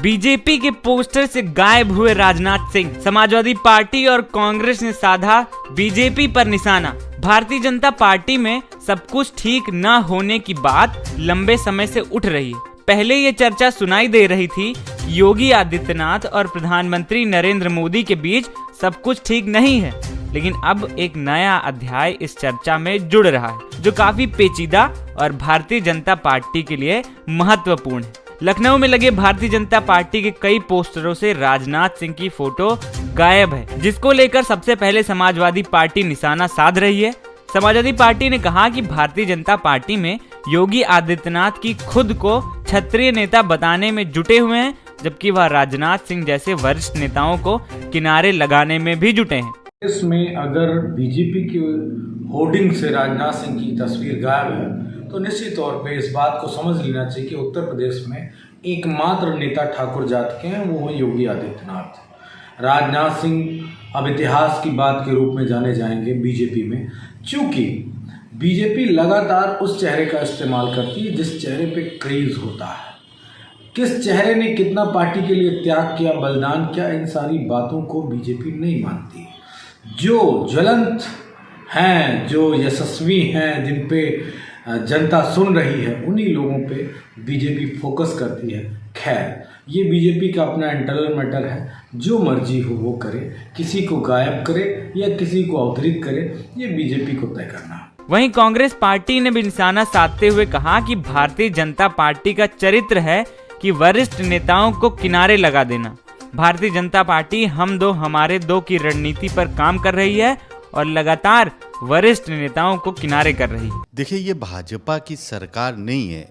BJP के poster से गायब हुए राजनाथ सिंह। समाजवादी पार्टी और कांग्रेस ने साधा बीजेपी पर निशाना। भारतीय जनता पार्टी में सब कुछ ठीक न होने की बात लंबे समय से उठ रही है। पहले ये चर्चा सुनाई दे रही थी कि योगी आदित्यनाथ और प्रधानमंत्री नरेंद्र मोदी के बीच सब कुछ ठीक नहीं है, लेकिन अब एक नया अध्याय इस चर्चा में जुड़ रहा है जो काफी पेचीदा और भारतीय जनता पार्टी के लिए महत्वपूर्ण है। लखनऊ में लगे भारतीय जनता पार्टी के कई पोस्टरों से राजनाथ सिंह की फोटो गायब है, जिसको लेकर सबसे पहले समाजवादी पार्टी निशाना साध रही है। समाजवादी पार्टी ने कहा कि भारतीय जनता पार्टी में योगी आदित्यनाथ की खुद को क्षत्रिय नेता बताने में जुटे हुए हैं, जबकि वह राजनाथ सिंह जैसे वरिष्ठ नेताओं को किनारे लगाने में भी जुटे हैं। इसमें अगर बीजेपी की होर्डिंग से राजनाथ सिंह की तस्वीर गायब है तो निश्चित तौर पे इस बात को समझ लेना चाहिए कि उत्तर प्रदेश में एकमात्र नेता ठाकुर जात के हैं, वो है योगी आदित्यनाथ। राजनाथ सिंह अब इतिहास की बात के रूप में जाने जाएंगे बीजेपी में, क्योंकि बीजेपी लगातार उस चेहरे का इस्तेमाल करती है जिस चेहरे पे क्रेज होता है। किस चेहरे ने कितना पार्टी के लिए त्याग किया, बलिदान किया, इन सारी बातों को बीजेपी नहीं मानती। जो ज्वलंत हैं, जो यशस्वी हैं, जिन पे जनता सुन रही है, उन्हीं लोगों पे बीजेपी फोकस करती है। खैर, ये बीजेपी का अपना इंटरनल मैटर है, जो मर्जी हो वो करे, किसी को गायब करे या किसी को अवतरित करे, ये बीजेपी को तय करना है। वहीं कांग्रेस पार्टी ने भी निशाना साधते हुए कहा कि भारतीय जनता पार्टी का चरित्र है कि वरिष्ठ नेताओं को किनारे लगा देना। भारतीय जनता पार्टी हम दो हमारे दो की रणनीति पर काम कर रही है और लगातार वरिष्ठ नेताओं को किनारे कर रही है। देखिए, ये भाजपा की सरकार नहीं है।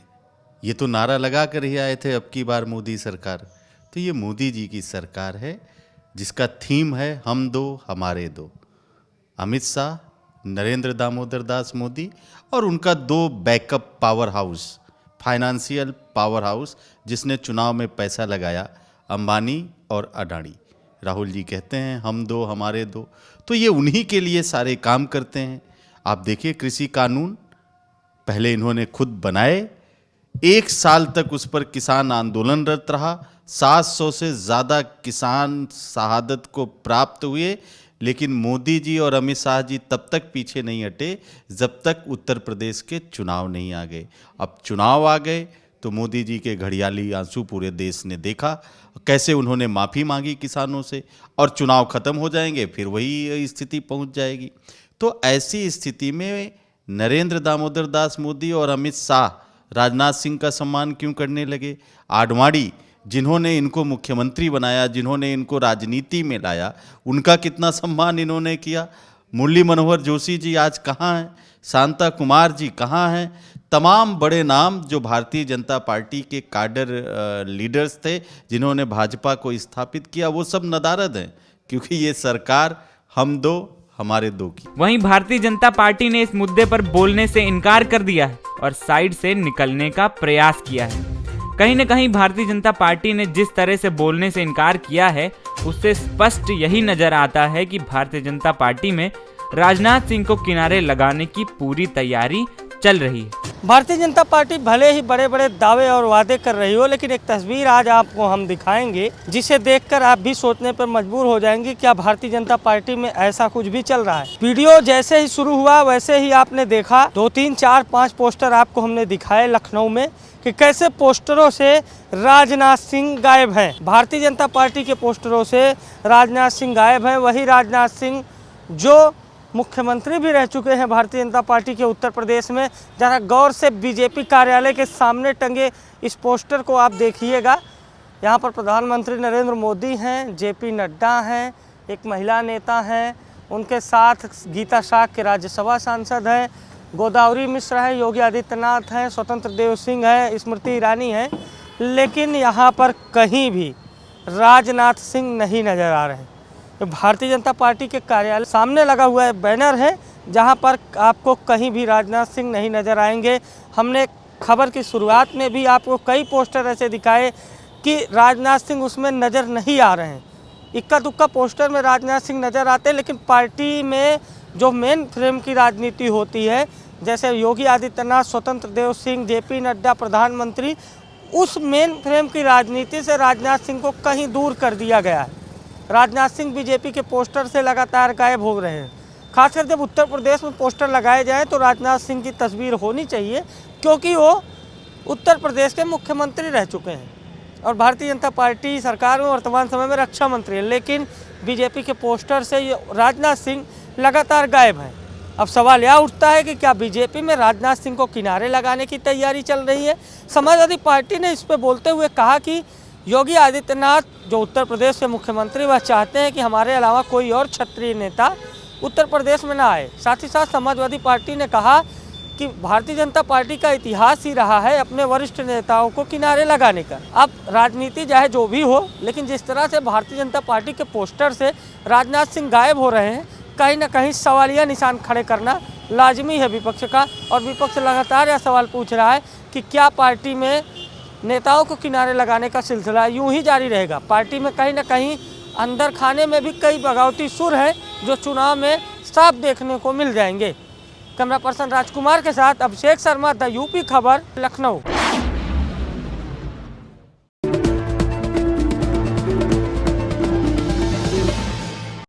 ये तो नारा लगा कर ही आए थे अब की बार मोदी सरकार। तो ये मोदी जी की सरकार है जिसका थीम है हम दो हमारे दो। अमित शाह, नरेंद्र दामोदर दास मोदी और उनका दो backup power house, financial power house जिसने चुनाव में पैसा लगाया, अंबानी और अडानी। राहुल जी कहते हैं हम दो हमारे दो, तो ये उन्हीं के लिए सारे काम करते हैं। आप देखिए, कृषि कानून पहले इन्होंने खुद बनाए, 1 साल तक उस पर किसान आंदोलनरत रहा, 700 से ज़्यादा किसान शहादत को प्राप्त हुए, लेकिन मोदी जी और अमित शाह जी तब तक पीछे नहीं हटे जब तक उत्तर प्रदेश के चुनाव नहीं आ गए। अब चुनाव आ गए तो मोदी जी के घड़ियाली आंसू पूरे देश ने देखा, कैसे उन्होंने माफ़ी मांगी किसानों से, और चुनाव खत्म हो जाएंगे फिर वही स्थिति पहुंच जाएगी। तो ऐसी स्थिति में नरेंद्र दामोदर दास मोदी और अमित शाह राजनाथ सिंह का सम्मान क्यों करने लगे? आडवाणी जिन्होंने इनको मुख्यमंत्री बनाया, जिन्होंने इनको राजनीति में लाया, उनका कितना सम्मान इन्होंने किया। मुरली मनोहर जोशी जी आज कहाँ हैं? शांता कुमार जी कहाँ हैं? तमाम बड़े नाम जो भारतीय जनता पार्टी के काडर लीडर्स थे, जिन्होंने भाजपा को स्थापित किया, वो सब नदारद हैं, क्योंकि ये सरकार हम दो हमारे दो की। वहीं भारतीय जनता पार्टी ने इस मुद्दे पर बोलने से इनकार कर दिया है और साइड से निकलने का प्रयास किया है। कहीं न कहीं भारतीय जनता पार्टी ने जिस तरह से बोलने से इनकार किया है, उससे स्पष्ट यही नजर आता है कि भारतीय जनता पार्टी में राजनाथ सिंह को किनारे लगाने की पूरी तैयारी चल रही है। भारतीय जनता पार्टी भले ही बड़े बड़े दावे और वादे कर रही हो, लेकिन एक तस्वीर आज आपको हम दिखाएंगे जिसे देखकर आप भी सोचने पर मजबूर हो जाएंगे क्या भारतीय जनता पार्टी में ऐसा कुछ भी चल रहा है। वीडियो जैसे ही शुरू हुआ वैसे ही आपने देखा 2, 3, 4, 5 पोस्टर आपको हमने दिखाए लखनऊ में कि कैसे पोस्टरों से राजनाथ सिंह गायब हैं। भारतीय जनता पार्टी के पोस्टरों से राजनाथ सिंह गायब हैं। वही राजनाथ सिंह जो मुख्यमंत्री भी रह चुके हैं भारतीय जनता पार्टी के उत्तर प्रदेश में। जरा गौर से बीजेपी कार्यालय के सामने टंगे इस पोस्टर को आप देखिएगा। यहाँ पर प्रधानमंत्री नरेंद्र मोदी हैं, जेपी नड्डा हैं, एक महिला नेता हैं, उनके साथ गीता शाह के राज्यसभा सांसद हैं, गोदावरी मिश्र हैं, योगी आदित्यनाथ हैं, स्वतंत्र देव सिंह हैं, स्मृति ईरानी हैं, लेकिन यहाँ पर कहीं भी राजनाथ सिंह नहीं नज़र आ रहे। भारतीय जनता पार्टी के कार्यालय सामने लगा हुआ है बैनर है, जहां पर आपको कहीं भी राजनाथ सिंह नहीं नज़र आएंगे। हमने खबर की शुरुआत में भी आपको कई पोस्टर ऐसे दिखाए कि राजनाथ सिंह उसमें नज़र नहीं आ रहे हैं। इक्का दुक्का पोस्टर में राजनाथ सिंह नज़र आते हैं, लेकिन पार्टी में जो मेन फ्रेम की राजनीति होती है, जैसे योगी आदित्यनाथ, स्वतंत्र देव सिंह, जेपी नड्डा प्रधानमंत्री, उस मेन फ्रेम की राजनीति से राजनाथ सिंह को कहीं दूर कर दिया गया है। राजनाथ सिंह बीजेपी के पोस्टर से लगातार गायब हो रहे हैं। खासकर जब उत्तर प्रदेश में पोस्टर लगाए जाए तो राजनाथ सिंह की तस्वीर होनी चाहिए, क्योंकि वो उत्तर प्रदेश के मुख्यमंत्री रह चुके हैं और भारतीय जनता पार्टी सरकार में वर्तमान समय में रक्षा मंत्री है। लेकिन बीजेपी के पोस्टर से ये राजनाथ सिंह लगातार गायब हैं। अब सवाल यह उठता है कि क्या बीजेपी में राजनाथ सिंह को किनारे लगाने की तैयारी चल रही है। समाजवादी पार्टी ने इस पर बोलते हुए कहा कि योगी आदित्यनाथ जो उत्तर प्रदेश के मुख्यमंत्री, वह चाहते हैं कि हमारे अलावा कोई और क्षत्रिय नेता उत्तर प्रदेश में ना आए। साथ ही साथ समाजवादी पार्टी ने कहा कि भारतीय जनता पार्टी का इतिहास ही रहा है अपने वरिष्ठ नेताओं को किनारे लगाने का। अब राजनीति चाहे जो भी हो, लेकिन जिस तरह से भारतीय जनता पार्टी के पोस्टर से राजनाथ सिंह गायब हो रहे हैं, कहीं ना कहीं सवालिया निशान खड़े करना लाजमी है विपक्ष का। और विपक्ष लगातार यह सवाल पूछ रहा है कि क्या पार्टी में नेताओं को किनारे लगाने का सिलसिला यूं ही जारी रहेगा। पार्टी में कहीं ना कहीं अंदर खाने में भी कई बगावती सुर हैं जो चुनाव में साफ देखने को मिल जाएंगे। कैमरा पर्सन राजकुमार के साथ अभिषेक शर्मा, द यूपी खबर, लखनऊ।